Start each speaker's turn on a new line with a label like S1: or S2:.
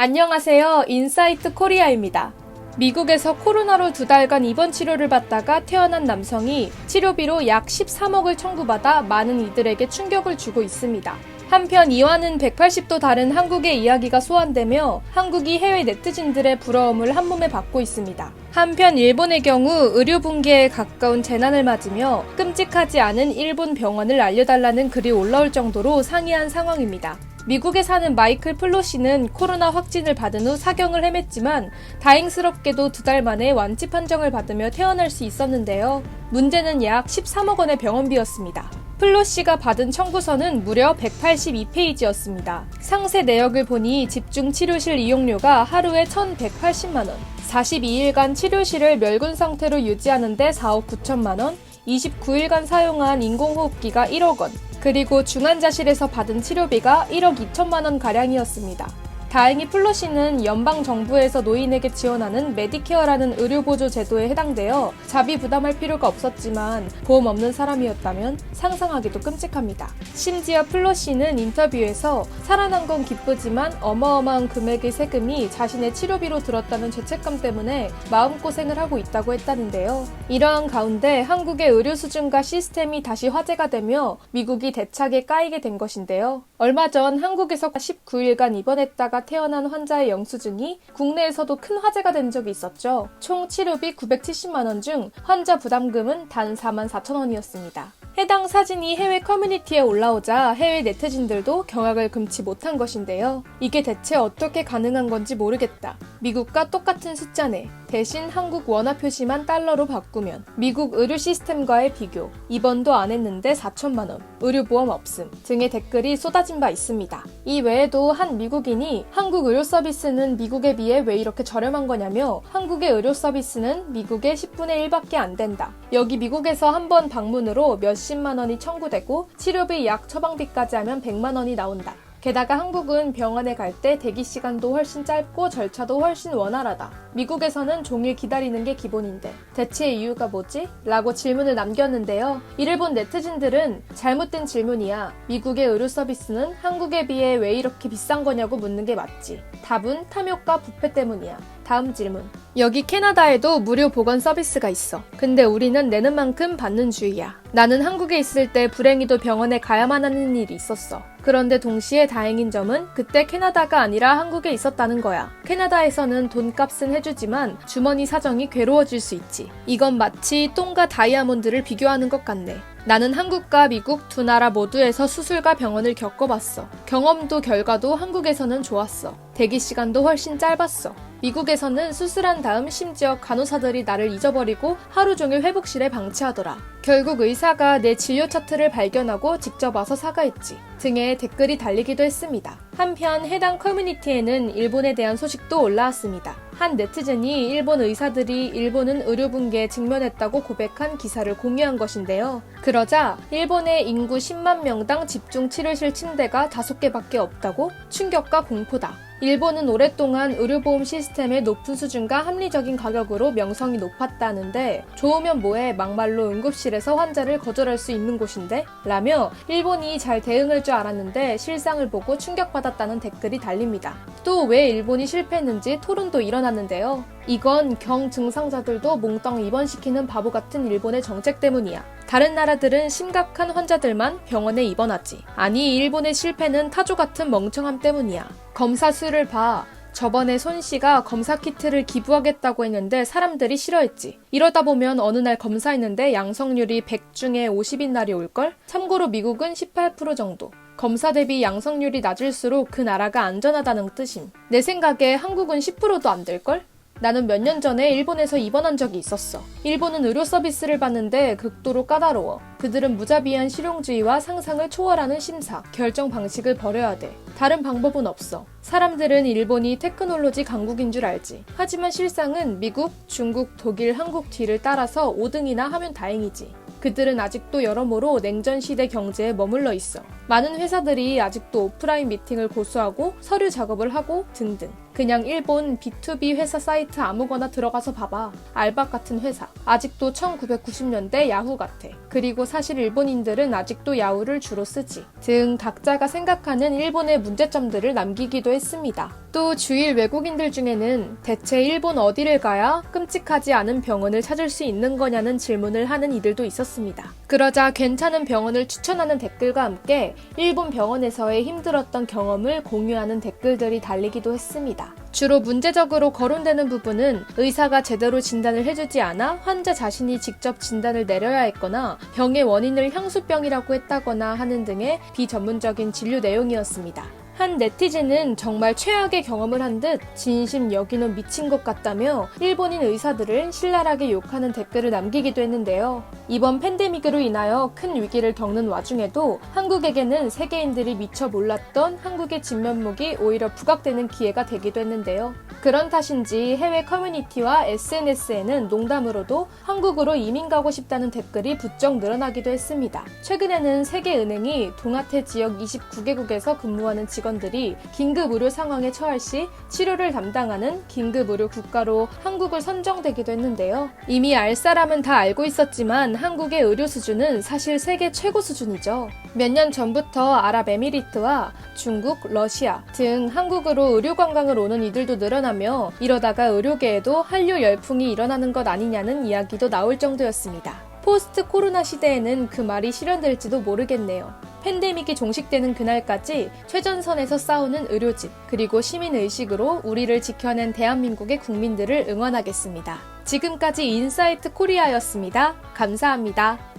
S1: 안녕하세요. 인사이트 코리아입니다. 미국에서 코로나로 2달간 입원 치료를 받다가 태어난 남성이 치료비로 약 13억을 청구받아 많은 이들에게 충격을 주고 있습니다. 한편 이와는 180도 다른 한국의 이야기가 소환되며 한국이 해외 네티즌들의 부러움을 한몸에 받고 있습니다. 한편 일본의 경우 의료 붕괴에 가까운 재난을 맞으며 끔찍하지 않은 일본 병원을 알려달라는 글이 올라올 정도로 상이한 상황입니다. 미국에 사는 마이클 플로시는 코로나 확진을 받은 후 사경을 헤맸지만 다행스럽게도 2달 만에 완치 판정을 받으며 태어날 수 있었는데요. 문제는 약 13억 원의 병원비였습니다. 플로시가 받은 청구서는 무려 182페이지였습니다. 상세 내역을 보니 집중치료실 이용료가 하루에 1,180만 원, 42일간 치료실을 멸군 상태로 유지하는 데 4억 9천만 원, 29일간 사용한 인공호흡기가 1억 원, 그리고 중환자실에서 받은 치료비가 1억 2천만 원 가량이었습니다. 다행히 플로시는 연방정부에서 노인에게 지원하는 메디케어라는 의료보조 제도에 해당되어 자비 부담할 필요가 없었지만 보험 없는 사람이었다면 상상하기도 끔찍합니다. 심지어 플로시는 인터뷰에서 살아난 건 기쁘지만 어마어마한 금액의 세금이 자신의 치료비로 들었다는 죄책감 때문에 마음고생을 하고 있다고 했다는데요. 이러한 가운데 한국의 의료 수준과 시스템이 다시 화제가 되며 미국이 대차게 까이게 된 것인데요. 얼마 전 한국에서 19일간 입원했다가 태어난 환자의 영수증이 국내에서도 큰 화제가 된 적이 있었죠. 총 치료비 970만 원 중 환자 부담금은 단 4만 4천 원이었습니다. 해당 사진이 해외 커뮤니티에 올라오자 해외 네티즌들도 경악을 금치 못한 것인데요. 이게 대체 어떻게 가능한 건지 모르겠다. 미국과 똑같은 숫자네. 대신 한국 원화 표시만 달러로 바꾸면 미국 의료 시스템과의 비교, 입원도 안 했는데 4천만 원, 의료보험 없음 등의 댓글이 쏟아진 바 있습니다. 이 외에도 한 미국인이 한국 의료 서비스는 미국에 비해 왜 이렇게 저렴한 거냐며 한국의 의료 서비스는 미국의 10분의 1밖에 안 된다. 여기 미국에서 한 번 방문으로 몇십만 원이 청구되고 치료비 약 처방비까지 하면 100만 원이 나온다. 게다가 한국은 병원에 갈 때 대기 시간도 훨씬 짧고 절차도 훨씬 원활하다. 미국에서는 종일 기다리는 게 기본인데 대체 이유가 뭐지? 라고 질문을 남겼는데요. 이를 본 네티즌들은 잘못된 질문이야. 미국의 의료 서비스는 한국에 비해 왜 이렇게 비싼 거냐고 묻는 게 맞지. 답은 탐욕과 부패 때문이야. 다음 질문. 여기 캐나다에도 무료 보건 서비스가 있어. 근데 우리는 내는 만큼 받는 주의야. 나는 한국에 있을 때 불행히도 병원에 가야만 하는 일이 있었어. 그런데 동시에 다행인 점은 그때 캐나다가 아니라 한국에 있었다는 거야. 캐나다에서는 돈값은 해주지만 주머니 사정이 괴로워질 수 있지. 이건 마치 똥과 다이아몬드를 비교하는 것 같네. 나는 한국과 미국 두 나라 모두에서 수술과 병원을 겪어봤어. 경험도 결과도 한국에서는 좋았어. 대기 시간도 훨씬 짧았어. 미국에서는 수술한 다음 심지어 간호사들이 나를 잊어버리고 하루 종일 회복실에 방치하더라. 결국 의사가 내 진료 차트를 발견하고 직접 와서 사과했지. 등의 댓글이 달리기도 했습니다. 한편 해당 커뮤니티에는 일본에 대한 소식도 올라왔습니다. 한 네티즌이 일본 의사들이 일본은 의료 붕괴에 직면했다고 고백한 기사를 공유한 것인데요. 그러자 일본의 인구 10만 명당 집중치료실 침대가 5개밖에 없다고 충격과 공포다. 일본은 오랫동안 의료보험 시스템의 높은 수준과 합리적인 가격으로 명성이 높았다는데 좋으면 뭐해 막말로 응급실에서 환자를 거절할 수 있는 곳인데? 라며 일본이 잘 대응할 줄 알았는데 실상을 보고 충격받았다는 댓글이 달립니다. 또 왜 일본이 실패했는지 토론도 일어났는데요. 이건 경증상자들도 몽땅 입원시키는 바보 같은 일본의 정책 때문이야. 다른 나라들은 심각한 환자들만 병원에 입원하지. 아니 일본의 실패는 타조 같은 멍청함 때문이야. 검사 수를 봐. 저번에 손 씨가 검사 키트를 기부하겠다고 했는데 사람들이 싫어했지. 이러다 보면 어느 날 검사했는데 양성률이 100 중에 50인 날이 올걸? 참고로 미국은 18% 정도. 검사 대비 양성률이 낮을수록 그 나라가 안전하다는 뜻임. 내 생각에 한국은 10%도 안 될걸? 나는 몇 년 전에 일본에서 입원한 적이 있었어. 일본은 의료 서비스를 받는데 극도로 까다로워. 그들은 무자비한 실용주의와 상상을 초월하는 심사, 결정 방식을 버려야 돼. 다른 방법은 없어. 사람들은 일본이 테크놀로지 강국인 줄 알지. 하지만 실상은 미국, 중국, 독일, 한국 뒤를 따라서 5등이나 하면 다행이지. 그들은 아직도 여러모로 냉전시대 경제에 머물러 있어. 많은 회사들이 아직도 오프라인 미팅을 고수하고 서류 작업을 하고 등등. 그냥 일본 B2B 회사 사이트 아무거나 들어가서 봐봐. 알박 같은 회사. 아직도 1990년대 야후 같아. 그리고 사실 일본인들은 아직도 야후를 주로 쓰지. 등 각자가 생각하는 일본의 문제점들을 남기기도 했습니다. 또 주일 외국인들 중에는 대체 일본 어디를 가야 끔찍하지 않은 병원을 찾을 수 있는 거냐는 질문을 하는 이들도 있었습니다. 그러자 괜찮은 병원을 추천하는 댓글과 함께 일본 병원에서의 힘들었던 경험을 공유하는 댓글들이 달리기도 했습니다. 주로 문제적으로 거론되는 부분은 의사가 제대로 진단을 해주지 않아 환자 자신이 직접 진단을 내려야 했거나 병의 원인을 향수병이라고 했다거나 하는 등의 비전문적인 진료 내용이었습니다. 한 네티즌은 정말 최악의 경험을 한 듯 진심 여기는 미친 것 같다며 일본인 의사들을 신랄하게 욕하는 댓글을 남기기도 했는데요. 이번 팬데믹으로 인하여 큰 위기를 겪는 와중에도 한국에게는 세계인들이 미처 몰랐던 한국의 진면목이 오히려 부각되는 기회가 되기도 했는데요. 그런 탓인지 해외 커뮤니티와 SNS에는 농담으로도 한국으로 이민 가고 싶다는 댓글이 부쩍 늘어나기도 했습니다. 최근에는 세계은행이 동아태 지역 29개국에서 근무하는 직원들이 긴급 의료 상황에 처할 시 치료를 담당하는 긴급 의료 국가로 한국을 선정되기도 했는데요. 이미 알 사람은 다 알고 있었지만 한국의 의료 수준은 사실 세계 최고 수준이죠. 몇 년 전부터 아랍에미리트와 중국, 러시아 등 한국으로 의료 관광을 오는 이들도 늘어나며 이러다가 의료계에도 한류 열풍이 일어나는 것 아니냐는 이야기도 나올 정도였습니다. 포스트 코로나 시대에는 그 말이 실현될지도 모르겠네요. 팬데믹이 종식되는 그날까지 최전선에서 싸우는 의료진, 그리고 시민의식으로 우리를 지켜낸 대한민국의 국민들을 응원하겠습니다. 지금까지 인사이트 코리아였습니다. 감사합니다.